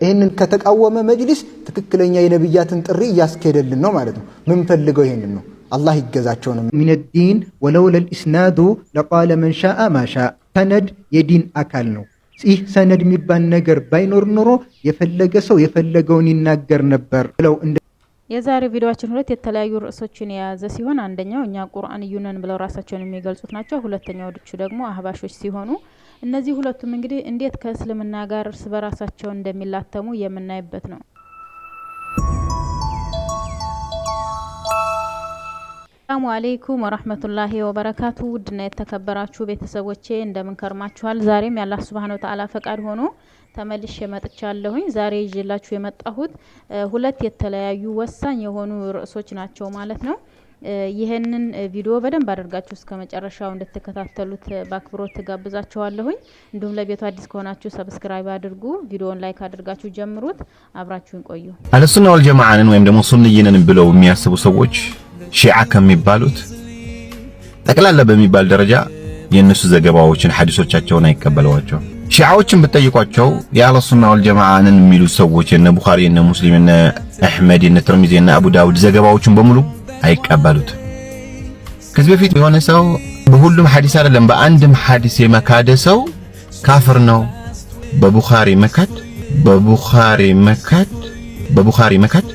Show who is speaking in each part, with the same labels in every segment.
Speaker 1: ይሄንን ከተቃወመ መጅሊስ ትክክለኛ የነብያትን ጥሪ ያስከደልን ነው ማለት ነው። ምን ፈልገው ይሄንን ነው። አላህ ይገዛቸው ነው። ሚን الدين ولولا الاسناد لقال من شاء ما شاء ሰነድ የዲን አካል ነው። ይህ ሰነድ የሚባል ነገር ባይኖር ኖሮ የፈለገ ሰው የፈለገውን ይናገር ነበር ብለው
Speaker 2: የዛሬ ቪዲዮአችን ሁለት የተለያዩ ርዕሶችን የያዘ ሲሆን አንደኛው እኛ ቁርአንዩ ነን ብለው ራሳቸውን የሚገልጹት ናቸው። ሁለተኛው ደግሞ አህባሾች ሲሆኑ እነዚህ ሁለቱም እንግዲህ እንዴት ከእስልምና ጋር እርስ በራሳቸው እንደሚላተሙ የምናይበት ነው። ሰላሙ አለይኩም ወራህመቱላሂ ወበረካቱ። ውድና የተከበራችሁ ቤተሰቦቼ እንደምን ከርማችኋል? ዛሬም ያላህ ሱብሃነሁ ወተዓላ ፈቃድ ሆኖ ተመልሼ መጥቻለሁኝ። ዛሬ ይዤላችሁ የመጣሁት ሁለት የተለያዩ ወሳኝ የሆኑ ርዕሶች ናቸው ማለት ነው። ይሄንን ቪዲዮ በደንብ አድርጋችሁ እስከ መጨረሻው እንድትከታተሉት በአክብሮት ተጋብዛችኋለሁኝ። እንዲሁም ለቤቱ አዲስ ከሆናችሁ ሰብስክራይብ አድርጉ፣ ቪዲዮውን ላይክ አድርጋችሁ ጀምሩት። አብራችሁን ቆዩ።
Speaker 3: አህለሱና ወልጀማዓን ወይም ደግሞ ሱንይነን ብለው የሚያስቡ ሰዎች ሺዓ ከሚባሉት ጠቅላላ በሚባል ደረጃ የነሱ ዘገባዎችን ሐዲሶቻቸውን አይቀበሏቸው። ሺዓዎችን በጠይቋቸው የአህለሱና ወልጀማዓን የሚሉ ሰዎች የነ ቡኻሪ የነ ሙስሊም የነ አህመድ የነ ትርሚዚ የነ አቡ ዳውድ ዘገባዎችን በሙሉ አይቀበሉት። ከዚህ በፊት የሆነ ሰው በሁሉም ሐዲስ አይደለም በአንድም ሐዲስ የመካደ ሰው ካፍር ነው። በቡኻሪ መካድ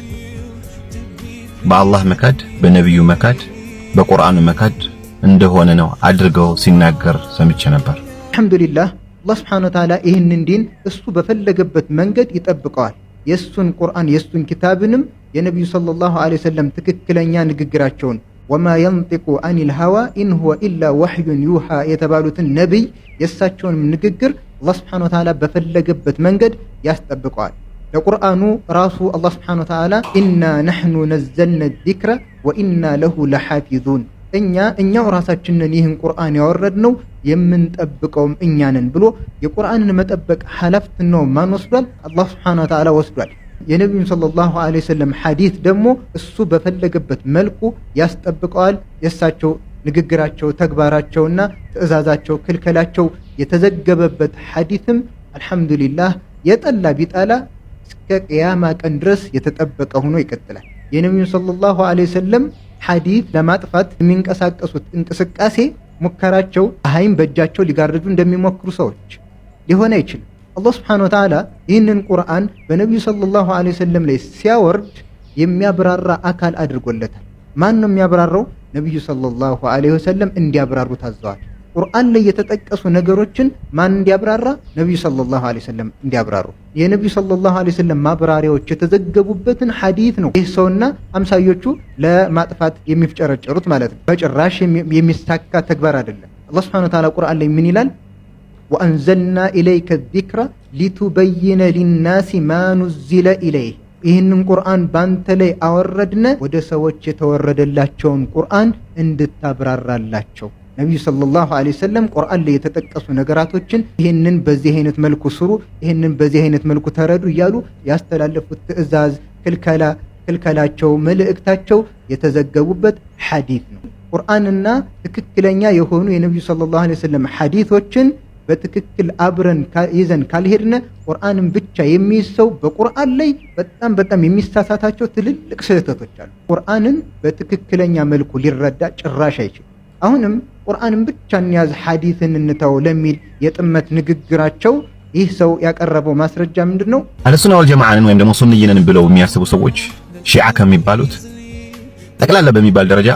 Speaker 3: በአላህ መካድ በነብዩ መካድ በቁርአኑ መካድ እንደሆነ ነው አድርገው ሲናገር ሰምቼ ነበር።
Speaker 1: አልহামዱሊላህ አላህ Subhanahu Wa Ta'ala ይህንን ዲን እሱ በፈለገበት መንገድ ይጠብቀዋል። የሱን ቁርአን የሱን ኪታብንም የነብዩ ሰለላሁ ዐለይሂ ወሰለም ትክክለኛ ንግግራቸውን ወማ ينطق عن الهوى إن هو إلا وحي يوحى የተባሉትን ነብይ የሳቸውን ንግግር አላህ Subhanahu Wa Ta'ala በፈለገበት መንገድ ያስጠብቀዋል። ለቁርአኑ ራሱ አላህ Subhanahu Wa Ta'ala ኢና ነህኑ ነዘልና الذክረ ወኢና ለሁ ለሐፊዙን እኛው ራሳችንን ይህን ቁርአን ያወረድነው የምንጠብቀውም እኛ ነን ብሎ የቁርአንን መጠበቅ ሐላፍት ነው ማን ወስዷል? አላህ Subhanahu Wa Ta'ala ወስዷል። የነብዩ ሰለላሁ ዐለይሂ ወሰለም ሐዲስ ደግሞ እሱ በፈለገበት መልኩ ያስጠብቀዋል። የሳቸው ንግግራቸው ተግባራቸውና ትእዛዛቸው ክልከላቸው የተዘገበበት ሐዲስም አልহামዱሊላህ የጠላ ቢጣላ እስከ ቂያማ ቀን ድረስ የተጠበቀ ሆኖ ይቀጥላል። የነብዩ ሰለላሁ ዐለይሂ ወሰለም ሐዲስ ለማጥፋት የሚንቀሳቀሱት እንቅስቃሴ ሙከራቸው አይን በእጃቸው ሊጋርዱ እንደሚሞክሩ ሰዎች ሊሆን አይችልም። አላህ Subhanahu Wa Ta'ala ይህንን ቁርአን በነብዩ ሰለላሁ ዐለይሂ ወሰለም ላይ ሲያወርድ የሚያብራራ አካል አድርጎለታል። ማን ነው የሚያብራራው? ነብዩ ሰለላሁ ዐለይሂ ወሰለም እንዲያብራሩ ታዘዋል። ቁርአን ላይ የተጠቀሱ ነገሮችን ማን እንዲያብራራ? ነብዩ ሰለላሁ ዐለይሂ ወሰለም እንዲያብራሩ። የነብዩ ሰለላሁ ዐለይሂ ወሰለም ማብራሪያዎች የተዘገቡበትን ሐዲስ ነው ይህ ሰውና አምሳዮቹ ለማጥፋት የሚፍጨረጨሩት ማለት ነው። በጭራሽ የሚሳካ ተግባር አይደለም። አላህ Subhanahu Wa Ta'ala ቁርአን ላይ ምን ይላል? ወአንዘልና ኢለይከ الذክረ ሊቱበይነ ሊናሲ ማ ኑዚለ ኢለይህ ይህንን ቁርአን ባንተ ላይ አወረድነ ወደ ሰዎች የተወረደላቸውን ቁርአን እንድታብራራላቸው። ነብዩ ሰለላሁ ዐለይሂ ወሰለም ቁርአን ላይ የተጠቀሱ ነገራቶችን ይሄንን በዚህ አይነት መልኩ ስሩ፣ ይሄንን በዚህ አይነት መልኩ ተረዱ እያሉ ያስተላለፉት ትእዛዝ ክልከላቸው መልእክታቸው የተዘገቡበት ሐዲስ ነው። ቁርአንና ትክክለኛ የሆኑ የነብዩ ሰለላሁ ዐለይሂ ወሰለም ሐዲሶችን በትክክል አብረን ይዘን ካልሄድነ ቁርአንን ብቻ የሚይዘው በቁርአን ላይ በጣም የሚሳሳታቸው ትልልቅ ስህተቶች አሉ። ቁርአንን በትክክለኛ መልኩ ሊረዳ ጭራሽ አይችልም። አሁንም ቁርአንን ብቻ እንያዝ ሐዲስን እንተው ለሚል የጥመት ንግግራቸው ይህ ሰው ያቀረበው ማስረጃ ምንድነው?
Speaker 3: አህለሱና ወልጀማዓን ወይም ደግሞ ሱንይነን ብለው የሚያስቡ ሰዎች ሺዓ ከሚባሉት ጠቅላላ በሚባል ደረጃ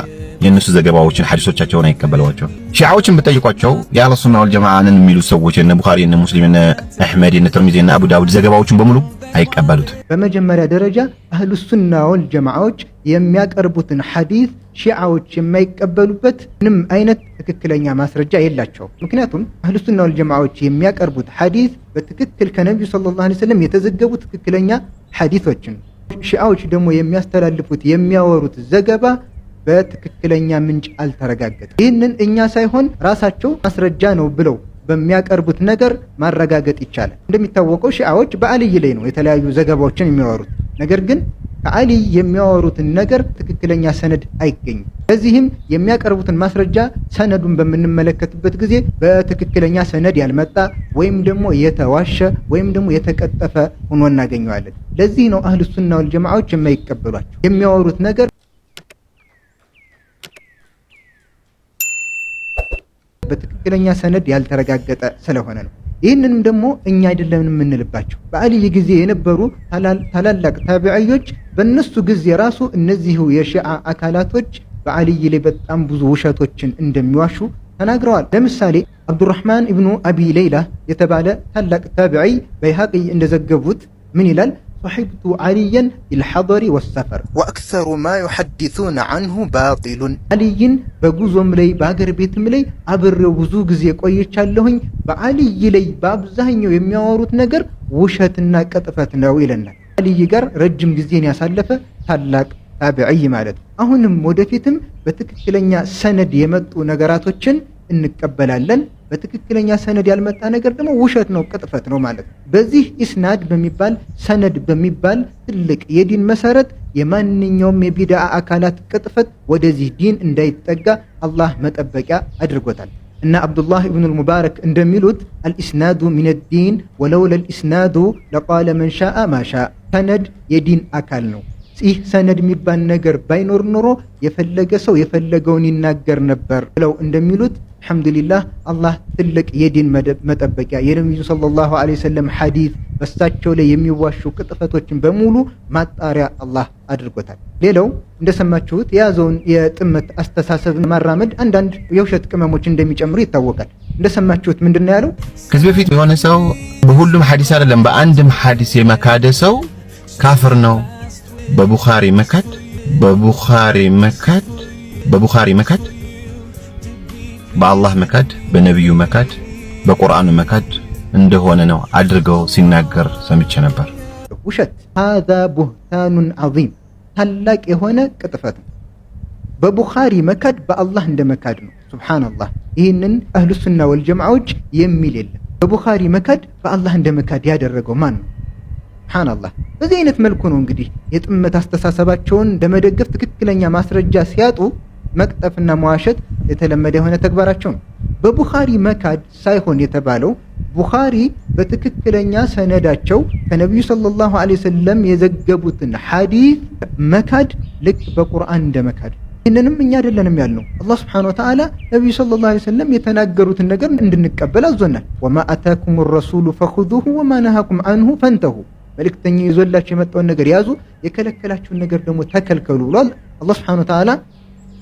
Speaker 3: የነሱ ዘገባዎችን ሐዲሶቻቸውን አይቀበሏቸው። ሺዓዎችን በጠይቋቸው የአህለሱና ወልጀማዓን የሚሉ ሰዎች የነ ቡኻሪ የነ ሙስሊም የነ አህመድ የነ ትርሚዚ የነ አቡ ዳውድ ዘገባዎችን በሙሉ አይቀበሉት።
Speaker 1: በመጀመሪያ ደረጃ አህለሱና ወልጀማዓዎች የሚያቀርቡትን ሐዲስ ሺዓዎች የማይቀበሉበት ምንም አይነት ትክክለኛ ማስረጃ የላቸው። ምክንያቱም አህለሱና ወልጀማዓዎች የሚያቀርቡት ሐዲስ በትክክል ከነብዩ ሰለላሁ ዐለይሂ ወሰለም የተዘገቡ ትክክለኛ ሐዲሶችን፣ ሺዓዎች ደግሞ የሚያስተላልፉት የሚያወሩት ዘገባ በትክክለኛ ምንጭ አልተረጋገጠም። ይህንን እኛ ሳይሆን ራሳቸው ማስረጃ ነው ብለው በሚያቀርቡት ነገር ማረጋገጥ ይቻላል። እንደሚታወቀው ሺዓዎች በአልይ ላይ ነው የተለያዩ ዘገባዎችን የሚያወሩት። ነገር ግን ከአልይ የሚያወሩትን ነገር ትክክለኛ ሰነድ አይገኝም። ለዚህም የሚያቀርቡትን ማስረጃ ሰነዱን በምንመለከትበት ጊዜ በትክክለኛ ሰነድ ያልመጣ ወይም ደግሞ የተዋሸ ወይም ደግሞ የተቀጠፈ ሆኖ እናገኘዋለን። ለዚህ ነው አህሉ ሱና ወል ጀማዓዎች የማይቀበሏቸው። የሚያወሩት ነገር በትክክለኛ ሰነድ ያልተረጋገጠ ስለሆነ ነው። ይህንንም ደግሞ እኛ አይደለም የምንልባቸው። በአልይ ጊዜ የነበሩ ታላላቅ ታቢዒዎች በእነሱ ጊዜ ራሱ እነዚሁ የሺዓ አካላቶች በአልይ ላይ በጣም ብዙ ውሸቶችን እንደሚዋሹ ተናግረዋል። ለምሳሌ አብዱራህማን ኢብኑ አቢ ሌይላ የተባለ ታላቅ ታቢዒ በይሃቂ እንደዘገቡት ምን ይላል? صحبت عليا بالحضر والسفر واكثر ما يحدثون عنه باطل عليን በጉዞም ላይ በአገር ቤትም ላይ አብሬው ብዙ ጊዜ ቆይቻለሁኝ። በአልይ ላይ በአብዛኛው የሚያወሩት ነገር ውሸትና ቅጥፈት ነው ይለናል። አልይ ጋር ረጅም ጊዜን ያሳለፈ ታላቅ ታቢዒ ማለት። አሁንም ወደፊትም በትክክለኛ ሰነድ የመጡ ነገራቶችን እንቀበላለን። በትክክለኛ ሰነድ ያልመጣ ነገር ደግሞ ውሸት ነው፣ ቅጥፈት ነው ማለት ነው። በዚህ ኢስናድ በሚባል ሰነድ በሚባል ትልቅ የዲን መሰረት የማንኛውም የቢድዓ አካላት ቅጥፈት ወደዚህ ዲን እንዳይጠጋ አላህ መጠበቂያ አድርጎታል። እና አብዱላህ ኢብኑል ሙባረክ እንደሚሉት አልኢስናዱ ሚነ ዲን ወለውላ አልኢስናዱ ለቃለ መን ሻአ ማሻ። ሰነድ የዲን አካል ነው። ይህ ሰነድ የሚባል ነገር ባይኖር ኖሮ የፈለገ ሰው የፈለገውን ይናገር ነበር ብለው እንደሚሉት አልሐምዱሊላህ አላህ ትልቅ የዲን መጠበቂያ የነብዩ ሰለላሁ ዐለይሂ ወሰለም ሐዲስ በሳቸው ላይ የሚዋሹ ቅጥፈቶችን በሙሉ ማጣሪያ አላህ አድርጎታል። ሌላው እንደሰማችሁት የያዘውን የጥመት አስተሳሰብ ማራመድ አንዳንድ የውሸት ቅመሞች እንደሚጨምሩ ይታወቃል። እንደሰማችሁት ምንድነው ያለው? ከዚህ በፊት የሆነ ሰው በሁሉም ሐዲስ አይደለም በአንድም ሐዲስ የመካደ ሰው ካፍር ነው። በቡኻሪ መካድ በአላህ መካድ በነብዩ መካድ በቁርአኑ መካድ እንደሆነ ነው አድርገው ሲናገር ሰምቼ ነበር። ውሸት هذا بهتان عظيم ታላቅ የሆነ ቅጥፈት ነው። በቡኻሪ መካድ በአላህ እንደመካድ ነው። ሱብሃንአላህ ይህንን አህሉ ሱና ወል ጀማዓዎች የሚል የለም። በቡኻሪ መካድ በአላህ እንደመካድ ያደረገው ማን ነው? ሱብሃንአላህ። በዚህ አይነት መልኩ ነው እንግዲህ የጥመት አስተሳሰባቸውን ለመደገፍ ትክክለኛ ማስረጃ ሲያጡ መቅጠፍና መዋሸት የተለመደ የሆነ ተግባራቸው ነው። በቡኻሪ መካድ ሳይሆን የተባለው ቡኻሪ በትክክለኛ ሰነዳቸው ከነብዩ ሰለላሁ ዐለይሂ ወሰለም የዘገቡትን ሐዲስ መካድ ልክ በቁርአን እንደመካድ። ይህንንም እኛ አይደለንም ያልነው አላህ ሱብሓነሁ ወተዓላ ነብዩ ሰለላሁ ዐለይሂ ወሰለም የተናገሩትን ነገር እንድንቀበል አዞናል። ወማ አታኩም ረሱሉ ፈኹዙሁ ወማ ነሃኩም ዐንሁ ፈንተሁ። መልእክተኛው ይዞላችሁ የመጣውን ነገር ያዙ፣ የከለከላችሁን ነገር ደግሞ ተከልከሉ ብሏል አላህ ሱብሓነሁ ወተዓላ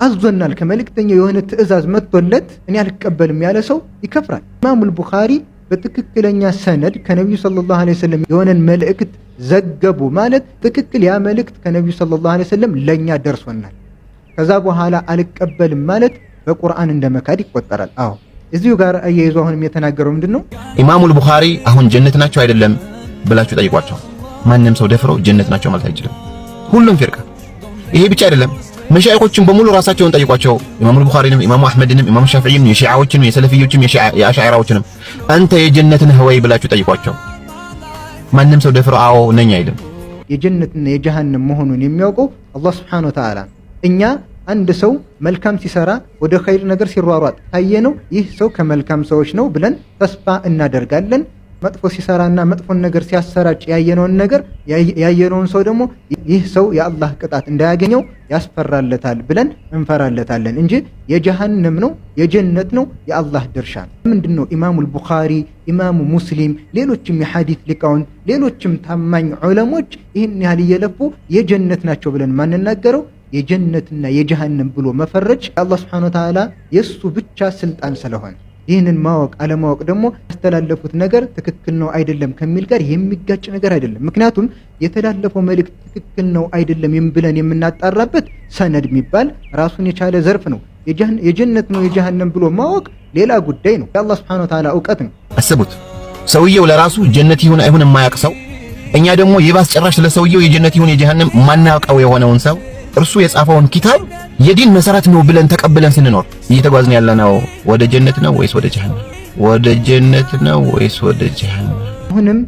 Speaker 1: አዞናል። ከመልእክተኛው የሆነ ትዕዛዝ መጥቶለት እኔ አልቀበልም ያለ ሰው ይከፍራል። ኢማሙል ቡኻሪ በትክክለኛ ሰነድ ከነብዩ ሰለላሁ ዐለይሂ ወሰለም የሆነን መልእክት ዘገቡ ማለት ትክክል ያ መልእክት ከነብዩ ሰለላሁ ዐለይሂ ወሰለም ለኛ ደርሶናል። ከዛ በኋላ አልቀበልም ማለት በቁርአን እንደመካድ ይቆጠራል። አዎ እዚሁ ጋር አያይዞ አሁንም የተናገረው ምንድነው? ኢማሙል ቡኻሪ አሁን ጀነት ናቸው አይደለም ብላችሁ ጠይቋቸው። ማንም ሰው ደፍሮ ጀነት ናቸው ማለት አይችልም። ሁሉም ፊርቃ። ይሄ ብቻ አይደለም፣ መሻይኾችን በሙሉ ራሳቸውን ጠይቋቸው። ኢማሙ ቡኻሪንም ኢማሙ አህመድንም ኢማሙ ሻፊዒንም የሺዓዎችንም የሰለፊዮችንም የአሻዒራዎችንም አንተ የጀነት ነህ ወይ ብላችሁ ጠይቋቸው። ማንም ሰው ደፍሮ አዎ ነኝ አይልም። የጀነትና የጀሃነም መሆኑን የሚያውቀው አላህ ሱብሓነሁ ወተዓላ። እኛ አንድ ሰው መልካም ሲሰራ ወደ ኸይር ነገር ሲሯሯጥ ታየነው ይህ ሰው ከመልካም ሰዎች ነው ብለን ተስፋ እናደርጋለን። መጥፎ ሲሰራና መጥፎን ነገር ሲያሰራጭ ያየነውን ሰው ደግሞ ይህ ሰው የአላህ ቅጣት እንዳያገኘው ያስፈራለታል ብለን እንፈራለታለን እንጂ የጀሃነም ነው የጀነት ነው የአላህ ድርሻ ነው። ምንድነው ኢማሙል ቡኻሪ፣ ኢማሙ ሙስሊም፣ ሌሎችም የሐዲስ ሊቃውንት፣ ሌሎችም ታማኝ ዑለሞች ይህን ያህል እየለፉ የጀነት ናቸው ብለን ማንናገረው? የጀነትና የጀሃነም ብሎ መፈረጅ አላህ ሱብሓነሁ ወተዓላ የሱ ብቻ ስልጣን ስለሆነ ይህንን ማወቅ አለማወቅ ደግሞ ያስተላለፉት ነገር ትክክል ነው አይደለም ከሚል ጋር የሚጋጭ ነገር አይደለም። ምክንያቱም የተላለፈው መልእክት ትክክል ነው አይደለም ብለን የምናጣራበት ሰነድ የሚባል ራሱን የቻለ ዘርፍ ነው። የጀነት ነው የጀሃነም ብሎ ማወቅ ሌላ ጉዳይ ነው። የአላህ ሱብሓነሁ ወተዓላ እውቀት ነው። አስቡት፣ ሰውየው ለራሱ ጀነት ይሁን አይሁን የማያውቅ ሰው፣ እኛ ደግሞ የባስ ጭራሽ ለሰውየው የጀነት ይሁን የጀሃነም ማናውቀው የሆነውን ሰው እርሱ የጻፈውን ኪታብ የዲን መሰረት ነው ብለን ተቀብለን ስንኖር እየተጓዝን ያለነው ወደ ጀነት ነው ወይስ ወደ ጀሃነም? ወደ ጀነት ነው ወይስ ወደ ጀሃነም? አሁንም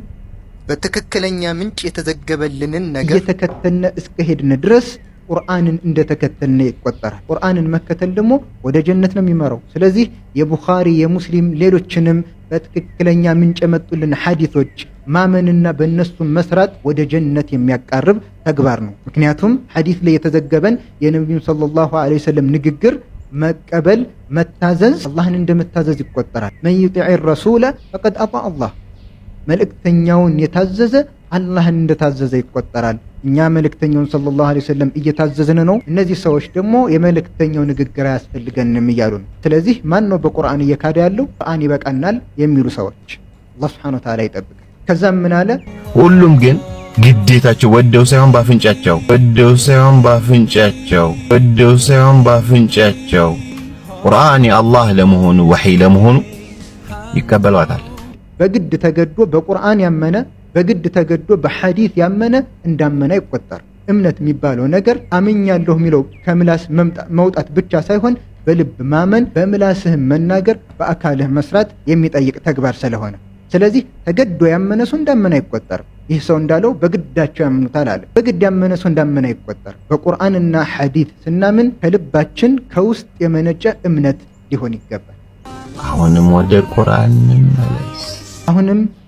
Speaker 1: በትክክለኛ ምንጭ የተዘገበልንን ነገር እየተከተልን እስከ ሄድን ድረስ ቁርአንን እንደተከተልን ይቆጠራል። ቁርአንን መከተል ደግሞ ወደ ጀነት ነው የሚመራው። ስለዚህ የቡኻሪ የሙስሊም ሌሎችንም በትክክለኛ ምንጭ የመጡልን ሐዲሶች ማመንና በእነሱ መስራት ወደ ጀነት የሚያቃርብ ተግባር ነው። ምክንያቱም ሐዲስ ላይ የተዘገበን የነቢዩ ሰለላሁ ዐለይሂ ወሰለም ንግግር መቀበል መታዘዝ አላህን እንደመታዘዝ ይቆጠራል። መን ዩጢዕ ረሱለ ፈቀድ አጣዕ አላህ፣ መልእክተኛውን የታዘዘ አላህን እንደታዘዘ ይቆጠራል። እኛ መልእክተኛውን ሰለላሁ ዐለይሂ ወሰለም እየታዘዝን ነው። እነዚህ ሰዎች ደግሞ የመልእክተኛው ንግግር አያስፈልገንም እያሉ ነው። ስለዚህ ማን ነው በቁርአን እየካደ ያለው? ቁርአን ይበቃናል የሚሉ ሰዎች አላህ ሱብሓነሁ ወተዓላ ይጠብቃል። ከዛም ምን አለ?
Speaker 3: ሁሉም ግን ግዴታቸው ወደው ሳይሆን ባፍንጫቸው ቁርአን የአላህ ለመሆኑ ወህይ ለመሆኑ ይቀበሏታል።
Speaker 1: በግድ ተገዶ በቁርአን ያመነ በግድ ተገዶ በሐዲስ ያመነ እንዳመነ ይቆጠር። እምነት የሚባለው ነገር አምኛለሁ የሚለው ከምላስ መውጣት ብቻ ሳይሆን በልብ ማመን፣ በምላስህ መናገር፣ በአካልህ መስራት የሚጠይቅ ተግባር ስለሆነ ስለዚህ ተገዶ ያመነ ሰው እንዳመነ አይቆጠርም። ይህ ሰው እንዳለው በግዳቸው ያምኑታል አለ። በግድ ያመነ ሰው እንዳመነ አይቆጠርም። በቁርአንና ሐዲስ ስናምን ከልባችን ከውስጥ የመነጨ እምነት ሊሆን ይገባል።
Speaker 3: አሁንም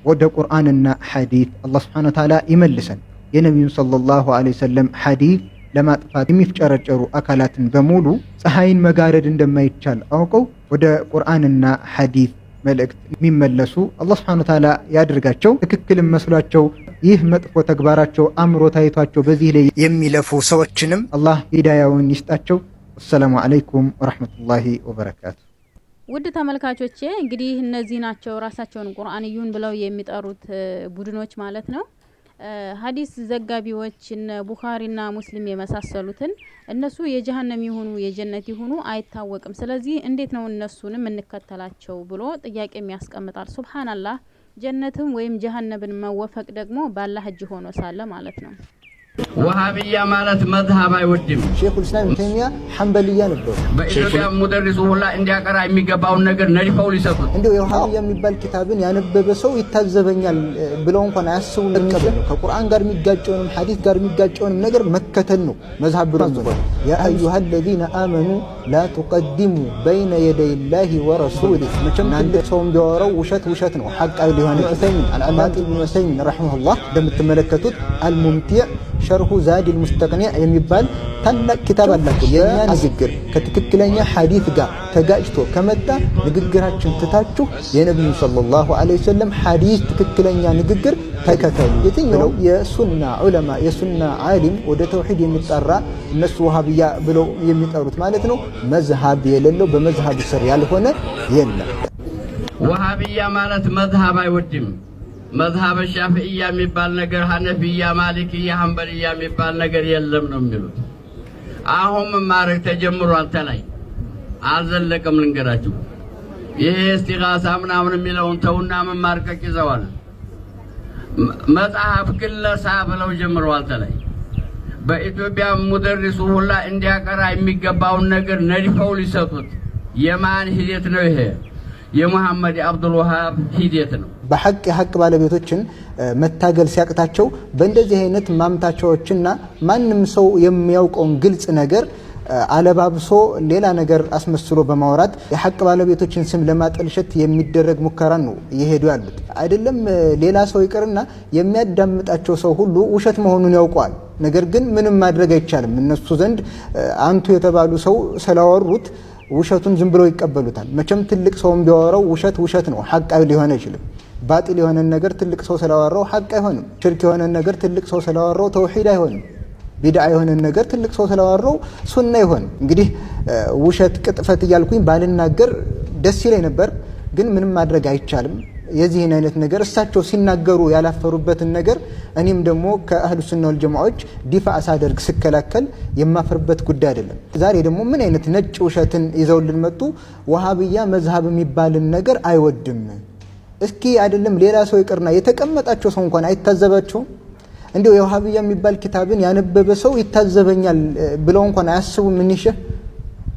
Speaker 3: ወደ ቁርአንና ሐዲስ አላህ ሱብሓነሁ ወተዓላ ይመልሰን። የነቢዩን ሰለላሁ ዐለይሂ ወሰለም ሐዲስ ለማጥፋት የሚፍጨረጨሩ አካላትን በሙሉ ፀሐይን መጋረድ እንደማይቻል አውቀው ወደ ቁርአንና ሐዲስ መልእክት የሚመለሱ አላህ ሱብሓነሁ ወተዓላ ያድርጋቸው። ትክክልም መስሏቸው ይህ መጥፎ ተግባራቸው አምሮ ታይቷቸው በዚህ ላይ የሚለፉ ሰዎችንም አላህ ሂዳያውን ይስጣቸው። ወሰላሙ ዐለይኩም ወረሕመቱላሂ ወበረካቱ።
Speaker 2: ውድ ተመልካቾቼ እንግዲህ እነዚህ ናቸው ራሳቸውን ቁርአንዩን ብለው የሚጠሩት ቡድኖች ማለት ነው። ሐዲስ ዘጋቢዎች እነ ቡኻሪና ሙስሊም የመሳሰሉትን እነሱ የጀሃነም ይሁኑ የጀነት ይሁኑ አይታወቅም። ስለዚህ እንዴት ነው እነሱንም እንከተላቸው ብሎ ጥያቄ የሚያስቀምጣል። ሱብሃንአላህ ጀነትን ወይም ጀሃነምን መወፈቅ ደግሞ ባላህ እጅ ሆኖ ሳለ ማለት ነው።
Speaker 4: ወሃቢያ ማለት መዝሀብ አይወድም።
Speaker 1: ሼኹል ኢስላም ኢብኑ ተይሚያ ሐንበልያ ነበሩ።
Speaker 4: በኢትዮጵያ ሙደሪሱ ሁላ እንዲያቀራ የሚገባውን ነገር ነድፈው ሊሰጡት
Speaker 1: እንደው የወሃቢያ የሚባል ኪታብን ያነበበ ሰው ይታዘበኛል ብለው እንኳን አያስቡ። ከቁርአን ጋር የሚጋጨውንም ሐዲስ ጋር የሚጋጨውንም ነገር መከተል ነው መዝሀብ ብሎ ያ አዩሃ الذين آمنوا لا تقدموا بين يدي الله ورسوله። መቼም ሰው ቢያወራው ውሸት ነው ሐቅ ሊሆን ይችላል። አልዓላማ ኢብኑ ሁሰይን ረሂመሁላህ እንደምትመለከቱት አልሙምቲዕ ሸርሁ ዛዲል ሙስተቅኒዕ የሚባል ታላቅ ኪታብ አላቸው። የኛ ንግግር ከትክክለኛ ሐዲስ ጋር ተጋጭቶ ከመጣ ንግግራችን ትታችሁ የነብዩ ሰለላሁ ዐለይሂ ወሰለም ሐዲስ ትክክለኛ ንግግር ተከተሉ። የትኛው የሱና ዑለማ የሱና ዓሊም ወደ ተውሂድ የሚጠራ እነሱ ወሃቢያ ብለው የሚጠሩት ማለት ነው መዝሃብ የሌለው በመዝሃብ ስር ያልሆነ የለም።
Speaker 4: ወሃቢያ ማለት መዝሃብ አይወድም። መዝሀብ ሻፊዒያ የሚባል ነገር ሐነፊያ፣ ማሊክያ፣ ሐንበልያ የሚባል ነገር የለም ነው የሚሉት። አሁን መማረክ ተጀምሯል። ተላይ አልዘለቀም። ልንገራችሁ ይሄ እስቲጋሳ ምናምን የሚለውን ተውና መማርከክ ይዘዋል። መጽሐፍ ክለሳ ብለው ጀምረዋል። ተላይ በኢትዮጵያ ሙደሪሱ ሁላ እንዲያቀራ የሚገባውን ነገር ነድፈው ሊሰጡት። የማን ሂደት ነው ይሄ? የሙሐመድ አብዱል ወሃብ ሂደት ነው።
Speaker 1: በሐቅ ባለቤቶችን መታገል ሲያቅታቸው በእንደዚህ አይነት ማምታቻዎችና ማንም ሰው የሚያውቀውን ግልጽ ነገር አለባብሶ ሌላ ነገር አስመስሎ በማውራት የሐቅ ባለቤቶችን ስም ለማጠልሸት የሚደረግ ሙከራ ነው እየሄዱ ያሉት። አይደለም ሌላ ሰው ይቅርና የሚያዳምጣቸው ሰው ሁሉ ውሸት መሆኑን ያውቀዋል። ነገር ግን ምንም ማድረግ አይቻልም። እነሱ ዘንድ አንቱ የተባሉ ሰው ስላወሩት ውሸቱን ዝም ብለው ይቀበሉታል። መቼም ትልቅ ሰውም ቢያወራው ውሸት ነው፣ ሐቅ ሊሆን አይችልም። ባጢል የሆነ ነገር ትልቅ ሰው ስላወራው ሐቅ አይሆንም። ሽርክ የሆነ ነገር ትልቅ ሰው ስላወራው ተውሂድ አይሆንም። ቢድዓ የሆነ ነገር ትልቅ ሰው ስላወራው ሱና አይሆንም። እንግዲህ ውሸት ቅጥፈት እያልኩኝ ባልናገር ደስ ይለኝ ነበር፣ ግን ምንም ማድረግ አይቻልም። የዚህን አይነት ነገር እሳቸው ሲናገሩ ያላፈሩበትን ነገር እኔም ደግሞ ከአህሉ ሱና ወል ጀማዓዎች ዲፋ አሳደርግ ስከላከል የማፈርበት ጉዳይ አይደለም። ዛሬ ደግሞ ምን አይነት ነጭ ውሸትን ይዘውልን መጡ? ወሃቢያ መዝሃብ የሚባልን ነገር አይወድም። እስኪ አይደለም ሌላ ሰው ይቅርና የተቀመጣቸው ሰው እንኳን አይታዘባቸውም? እንዲሁ የወሃቢያ የሚባል ኪታብን ያነበበ ሰው ይታዘበኛል ብለው እንኳን አያስቡም። ምን ይሸ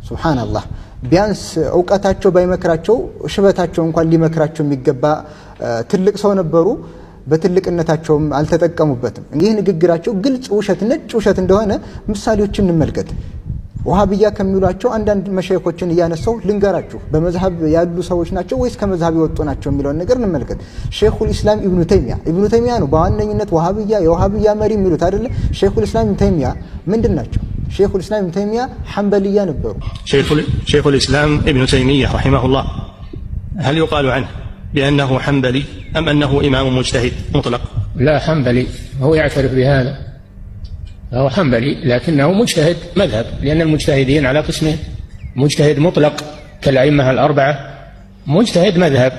Speaker 1: ሱብሃንአላህ። ቢያንስ ዕውቀታቸው ባይመክራቸው ሽበታቸው እንኳን ሊመክራቸው የሚገባ ትልቅ ሰው ነበሩ። በትልቅነታቸውም አልተጠቀሙበትም። ይህ ንግግራቸው ግልጽ ውሸት ነጭ ውሸት እንደሆነ ምሳሌዎችን እንመልከት። ወሃቢያ ከሚሏቸው አንዳንድ መሻይኾችን እያነሳው ልንገራችሁ። በመዝሐብ ያሉ ሰዎች ናቸው ወይስ ከመዝሐብ የወጡ ናቸው የሚለውን ነገር እንመልከት። ሸይኹል ኢስላም ኢብኑ ተይሚያ ነው በዋነኝነት ወሃቢያ የወሃቢያ መሪ የሚሉት አይደለ? ሸይኹል ኢስላም ኢብኑ ተይሚያ ምንድን ናቸው? ሸይኹል ኢስላም ኢብኑ ተይሚያ ሐንበልያ ነበሩ።
Speaker 5: ሸይኹል ኢስላም ኢብኑ ተይሚያ ረሂመሁላህ هل يقال عنه بأنه حنبلي أم أنه إمام مجتهد مطلق؟
Speaker 6: لا حنبلي، هو يعترف بهذا، هو حنبلي لكنه مجتهد مذهب، لأن المجتهدين على قسمين: مجتهد مطلق كالأئمة الأربعة، مجتهد مذهب.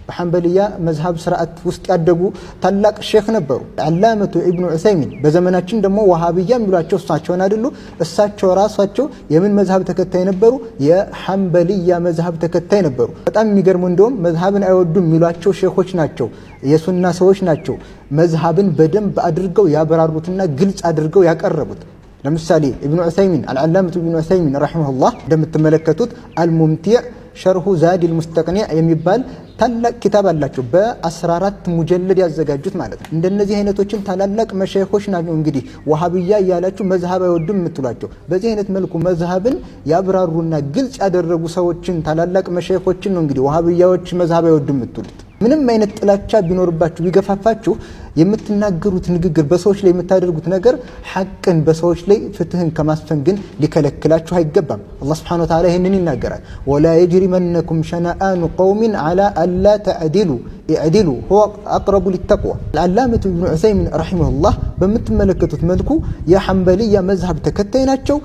Speaker 1: በሐንበልያ መዝሐብ ስርዓት ውስጥ ያደጉ ታላቅ ሼክ ነበሩ። አላመቱ ኢብኑ ዑሰይሚን በዘመናችን ደግሞ ወሃቢያ የሚሏቸው እሳቸውን አይደሉ? እሳቸው ራሳቸው የምን መዝሐብ ተከታይ ነበሩ? የሐንበልያ መዝሐብ ተከታይ ነበሩ። በጣም የሚገርሙ እንደውም መዝሐብን አይወዱም የሚሏቸው ሼኾች ናቸው፣ የሱና ሰዎች ናቸው። መዝሐብን በደንብ አድርገው ያበራሩትና ግልጽ አድርገው ያቀረቡት። ለምሳሌ ኢብኑ ዑሰይሚን አልዓላመቱ ኢብኑ ዑሰይሚን ረሂመሁላህ እንደምትመለከቱት አልሙምቲዕ ሸርሁ ዛዲል ሙስተቅኒዕ የሚባል ታላቅ ኪታብ አላቸው። በ14 ሙጀለድ ያዘጋጁት ማለት ነው። እንደነዚህ አይነቶችን ታላላቅ መሻይኾች ናቸው እንግዲህ ወሃቢያ እያላችሁ መዝሐብ አይወዱም የምትሏቸው። በዚህ አይነት መልኩ መዝሐብን ያብራሩና ግልጽ ያደረጉ ሰዎችን ታላላቅ መሻይኾችን ነው እንግዲህ ወሃቢያዎች መዝሐብ አይወዱም የምትሉት። ምንም አይነት ጥላቻ ቢኖርባችሁ ቢገፋፋችሁ የምትናገሩት ንግግር በሰዎች ላይ የምታደርጉት ነገር ሐቅን በሰዎች ላይ ፍትህን ከማስፈን ግን ሊከለክላችሁ አይገባም። አላህ Subhanahu Wa Ta'ala ይህንን ይናገራል። ወላ የጅሪመነኩም ሸነአኑ ቀውሚን ዐላ አላ ተዕዲሉ ኢዕዲሉ ሁወ አቅረቡ ሊተቅዋ። አልዓላመቱ ኢብኑ ዑሰይሚን ረሂመሁላህ በምትመለከቱት መልኩ የሐንበልያ መዝሐብ ተከታይ ናቸው።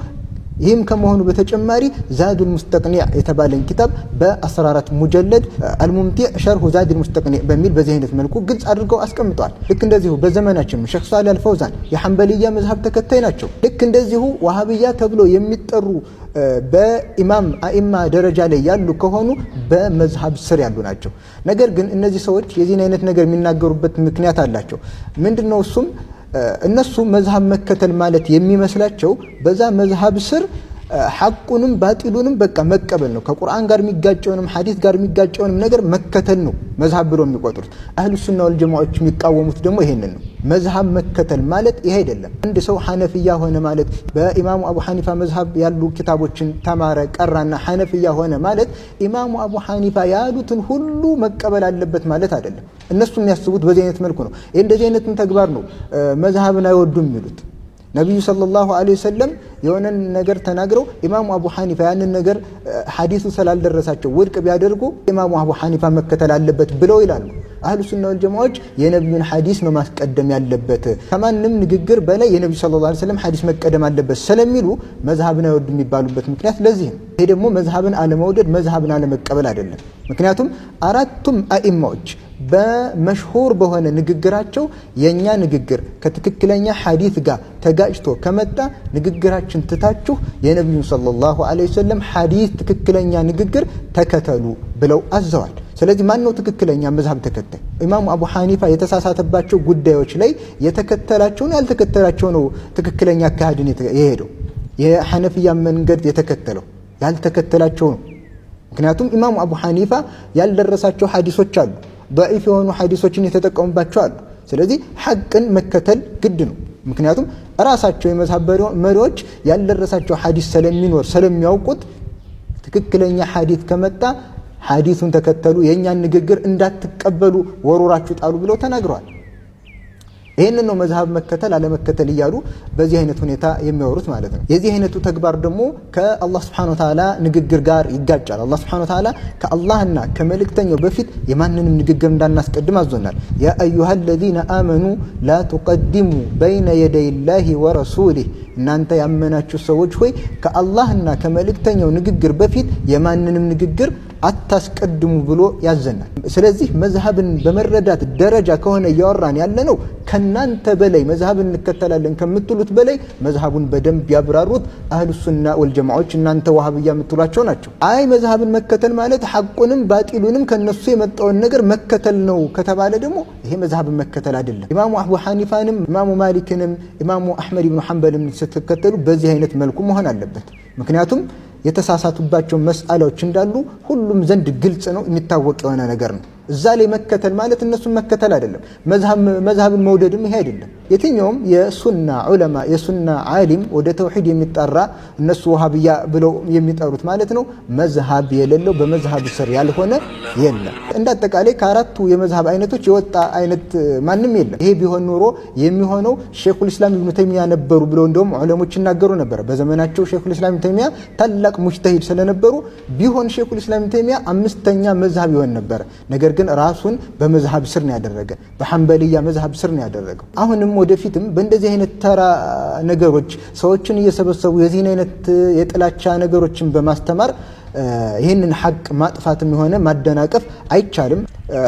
Speaker 1: ይህም ከመሆኑ በተጨማሪ ዛዱል ሙስተቅኒዕ የተባለን ኪታብ በ14 ሙጀለድ አልሙምቲዕ ሸርሁ ዛዱል ሙስተቅኒዕ በሚል በዚህ አይነት መልኩ ግልጽ አድርገው አስቀምጠዋል። ልክ እንደዚሁ በዘመናችን ሼኽ ሷሊህ አልፈውዛን የሐንበልያ መዝሐብ ተከታይ ናቸው። ልክ እንደዚሁ ወሃቢያ ተብሎ የሚጠሩ በኢማም አኢማ ደረጃ ላይ ያሉ ከሆኑ በመዝሐብ ስር ያሉ ናቸው። ነገር ግን እነዚህ ሰዎች የዚህን አይነት ነገር የሚናገሩበት ምክንያት አላቸው። ምንድነው እሱም እነሱ መዝሐብ መከተል ማለት የሚመስላቸው በዛ መዝሐብ ስር ሐቁንም ባጢሉንም በቃ መቀበል ነው። ከቁርአን ጋር የሚጋጨውንም ሐዲስ ጋር የሚጋጨውንም ነገር መከተል ነው መዝሐብ ብሎ የሚቆጥሩት። አህሉ ሱና ወል ጀማዓዎች የሚቃወሙት ደግሞ ይሄንን ነው። መዝሐብ መከተል ማለት ይሄ አይደለም። አንድ ሰው ሐነፊያ ሆነ ማለት በኢማሙ አቡ ሐኒፋ መዝሐብ ያሉ ኪታቦችን ተማረ ቀራና ሐነፊያ ሆነ ማለት ኢማሙ አቡ ሐኒፋ ያሉትን ሁሉ መቀበል አለበት ማለት አይደለም። እነሱ የሚያስቡት በዚህ አይነት መልኩ ነው። እንደዚህ አይነቱን ተግባር ነው መዝሐብን አይወዱም የሚሉት። ነብዩ ሰለላሁ ዐለይሂ ወሰለም የሆነን ነገር ተናግረው ኢማሙ አቡ ሐኒፋ ያንን ነገር ሐዲሱ ስላልደረሳቸው ውድቅ ቢያደርጉ ኢማሙ አቡ ሐኒፋ መከተል አለበት ብለው ይላሉ። አህሉ ሱና ወል ጀማዓዎች የነብዩን ሐዲስ ነው ማስቀደም ያለበት፣ ከማንም ንግግር በላይ የነብዩ ሰለላሁ ዐለይሂ ወሰለም ሐዲስ መቀደም አለበት ስለሚሉ መዝሐብን አይወዱ የሚባሉበት ምክንያት ለዚህ ነው። ይሄ ደግሞ መዝሐብን አለመውደድ መዝሐብን አለመቀበል አይደለም። ምክንያቱም አራቱም አኢማዎች በመሽሁር በሆነ ንግግራቸው የኛ ንግግር ከትክክለኛ ሐዲስ ጋር ተጋጭቶ ከመጣ ንግግራችን ትታችሁ የነብዩ ሰለላሁ ዐለይሂ ወሰለም ሐዲስ ትክክለኛ ንግግር ተከተሉ ብለው አዘዋል። ስለዚህ ማን ነው ትክክለኛ መዝሐብ ተከታይ? ኢማሙ አቡ ሐኒፋ የተሳሳተባቸው ጉዳዮች ላይ የተከተላቸውን ያልተከተላቸው ነው ትክክለኛ አካሄድን የሄደው። የሐነፊያ መንገድ የተከተለው ያልተከተላቸው ነው። ምክንያቱም ኢማሙ አቡ ሐኒፋ ያልደረሳቸው ሐዲሶች አሉ፣ ضعيف የሆኑ ሐዲሶችን የተጠቀሙባቸው አሉ። ስለዚህ ሐቅን መከተል ግድ ነው። ምክንያቱም ራሳቸው የመዝሐብ መሪዎች ያልደረሳቸው ሐዲስ ስለሚኖር ስለሚያውቁት ትክክለኛ ሐዲስ ከመጣ ሐዲሱን ተከተሉ፣ የኛን ንግግር እንዳትቀበሉ ወሮራችሁ ጣሉ ብለው ተናግረዋል። ይሄንን ነው መዝሐብ መከተል አለመከተል እያሉ በዚህ አይነት ሁኔታ የሚያወሩት ማለት ነው። የዚህ አይነቱ ተግባር ደግሞ ከአላህ Subhanahu Wa Ta'ala ንግግር ጋር ይጋጫል። አላህ Subhanahu Wa Ta'ala ከአላህና ከመልእክተኛው በፊት የማንንም ንግግር እንዳናስቀድም አዞናል። ያ አዩሃለዚነ አመኑ ላ ተቀድሙ በይነ የደይ ላሂ ወረሱሊህ፣ እናንተ ያመናችሁ ሰዎች ሆይ ከአላህና ከመልእክተኛው ንግግር በፊት የማንንም ንግግር አታስቀድሙ ብሎ ያዘናል። ስለዚህ መዝሐብን በመረዳት ደረጃ ከሆነ እያወራን ያለነው ከናንተ በላይ መዝሐብን እንከተላለን ከምትሉት በላይ መዝሐቡን በደንብ ያብራሩት አህሉ ሱና ወል ጀማዓዎች እናንተ ወሃቢያ የምትሏቸው ናቸው። አይ መዝሐብን መከተል ማለት ሐቁንም ባጢሉንም ከነሱ የመጣውን ነገር መከተል ነው ከተባለ ደግሞ ይሄ መዝሐብን መከተል አይደለም። ኢማሙ አቡ ሐኒፋንም ኢማሙ ማሊክንም ኢማሙ አህመድ ኢብኑ ሐንበልም ስትከተሉ በዚህ አይነት መልኩ መሆን አለበት። ምክንያቱም የተሳሳቱባቸው መስአላዎች እንዳሉ ሁሉም ዘንድ ግልጽ ነው፣ የሚታወቅ የሆነ ነገር ነው። እዛ ላይ መከተል ማለት እነሱን መከተል አይደለም። መዝሀብን መውደድም ይሄ አይደለም። የትኛውም የሱና ዑለማ የሱና ዓሊም ወደ ተውሂድ የሚጠራ እነሱ ወሃቢያ ብለው የሚጠሩት ማለት ነው መዝሀብ የሌለው በመዝሀብ ስር ያልሆነ የለም። እንዳጠቃላይ ከአራቱ የመዝሀብ አይነቶች የወጣ አይነት ማንም የለም። ይሄ ቢሆን ኖሮ የሚሆነው ሼኹል ኢስላም ኢብኑ ተይሚያ ነበሩ ብለው እንደውም ዑለሞች ይናገሩ ነበር። በዘመናቸው ሼኹል ኢስላም ኢብኑ ተይሚያ ታላቅ ሙጅተሂድ ስለነበሩ ቢሆን ሼኹል ኢስላም ኢብኑ ተይሚያ አምስተኛ መዝሀብ ይሆን ነበር። ነገር ግን ራሱን በመዝሀብ ስር ነው ያደረገ፣ በሐንበልያ መዝሀብ ስር ነው ያደረገው። አሁንም ወደፊትም በእንደዚህ አይነት ተራ ነገሮች ሰዎችን እየሰበሰቡ የዚህን አይነት የጥላቻ ነገሮችን በማስተማር ይህንን ሐቅ ማጥፋትም የሆነ ማደናቀፍ አይቻልም።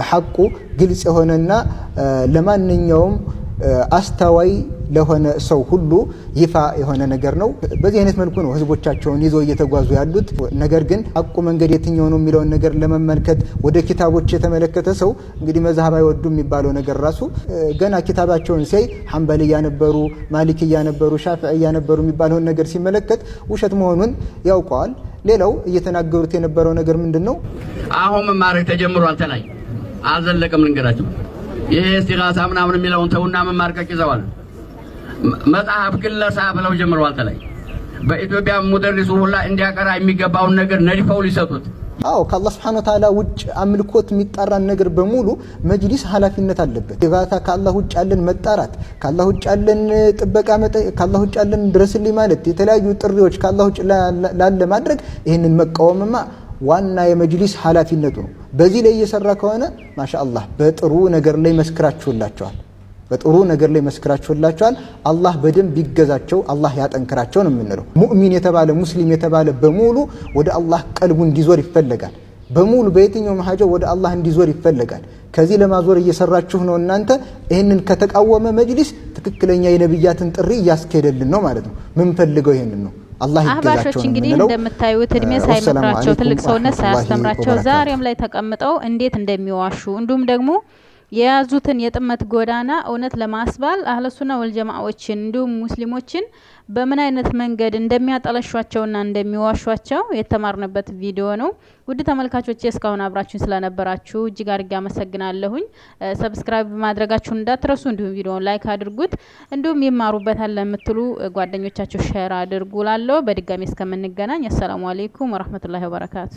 Speaker 1: ሐቁ ግልጽ የሆነና ለማንኛውም አስተዋይ ለሆነ ሰው ሁሉ ይፋ የሆነ ነገር ነው። በዚህ አይነት መልኩ ነው ህዝቦቻቸውን ይዘው እየተጓዙ ያሉት። ነገር ግን ሐቁ መንገድ የትኛው ነው የሚለውን ነገር ለመመልከት ወደ ኪታቦች የተመለከተ ሰው እንግዲህ መዝሀብ አይወዱም የሚባለው ነገር ራሱ ገና ኪታባቸውን ሲያይ ሐንበልያ ነበሩ፣ ማሊክያ ነበሩ፣ ሻፊዕያ ነበሩ የሚባለውን ነገር ሲመለከት ውሸት መሆኑን ያውቀዋል። ሌላው እየተናገሩት የነበረው ነገር ምንድነው?
Speaker 4: አሁን መማረክ ተጀምሯል። ተላይ አልዘለቀም። ልንገራችሁ ይሄ እስቲጋሳ ምናምን የሚለውን ተውና መማርከክ ይዘዋል። መጽሐፍ ግለሳ ብለው ጀምረዋል። ተላይ በኢትዮጵያ ሙደሪሱ ሁላ እንዲያቀራ የሚገባውን ነገር ነድፈው ሊሰጡት።
Speaker 1: አዎ ከአላህ Subhanahu Wa Ta'ala ውጭ አምልኮት የሚጣራን ነገር በሙሉ መጅሊስ ኃላፊነት አለበት። ኢጋታ ከአላህ ውጭ ያለን መጣራት፣ ከአላህ ውጭ ያለን ጥበቃ ከአላህ ውጭ ያለን ድረስልኝ ማለት የተለያዩ ጥሪዎች ከአላህ ውጭ ላለ ማድረግ ይህንን መቃወምማ ዋና የመጅሊስ ኃላፊነቱ ነው። በዚህ ላይ እየሰራ ከሆነ ማሻአላህ በጥሩ ነገር ላይ መስክራችሁላቸዋል። በጥሩ ነገር ላይ መስክራችሁላቸዋል። አላህ በደንብ ይገዛቸው፣ አላህ ያጠንክራቸው ነው የምንለው። ሙእሚን የተባለ ሙስሊም የተባለ በሙሉ ወደ አላህ ቀልቡ እንዲዞር ይፈልጋል። በሙሉ በየትኛው መሐጃው ወደ አላህ እንዲዞር ይፈልጋል። ከዚህ ለማዞር እየሰራችሁ ነው እናንተ። ይሄንን ከተቃወመ መጅሊስ ትክክለኛ የነብያትን ጥሪ እያስኬደልን ነው ማለት ነው። ምን ፈልገው ይሄንን ነው። አላህ ይገዛቸው።
Speaker 2: አህባሾች እንግዲህ እንደምታዩት እድሜ ሳይመክራቸው ትልቅ ሰውነት ሳያስተምራቸው ዛሬም ላይ ተቀምጠው እንዴት እንደሚዋሹ እንዲሁም ደግሞ የያዙትን የጥመት ጎዳና እውነት ለማስባል አህለሱና ወልጀማዓዎችን እንዲሁም ሙስሊሞችን በምን አይነት መንገድ እንደሚያጠለሿቸውና እንደሚዋሿቸው የተማርንበት ቪዲዮ ነው። ውድ ተመልካቾች እስካሁን አብራችሁን ስለነበራችሁ እጅግ አድርጌ አመሰግናለሁኝ። ሰብስክራይብ ማድረጋችሁን እንዳትረሱ፣ እንዲሁም ቪዲዮውን ላይክ አድርጉት። እንዲሁም ይማሩበታል ለምትሉ ጓደኞቻችሁ ሼር አድርጉላለሁ። በድጋሚ እስከምንገናኝ አሰላሙ አለይኩም ወራህመቱላሂ ወበረካቱ።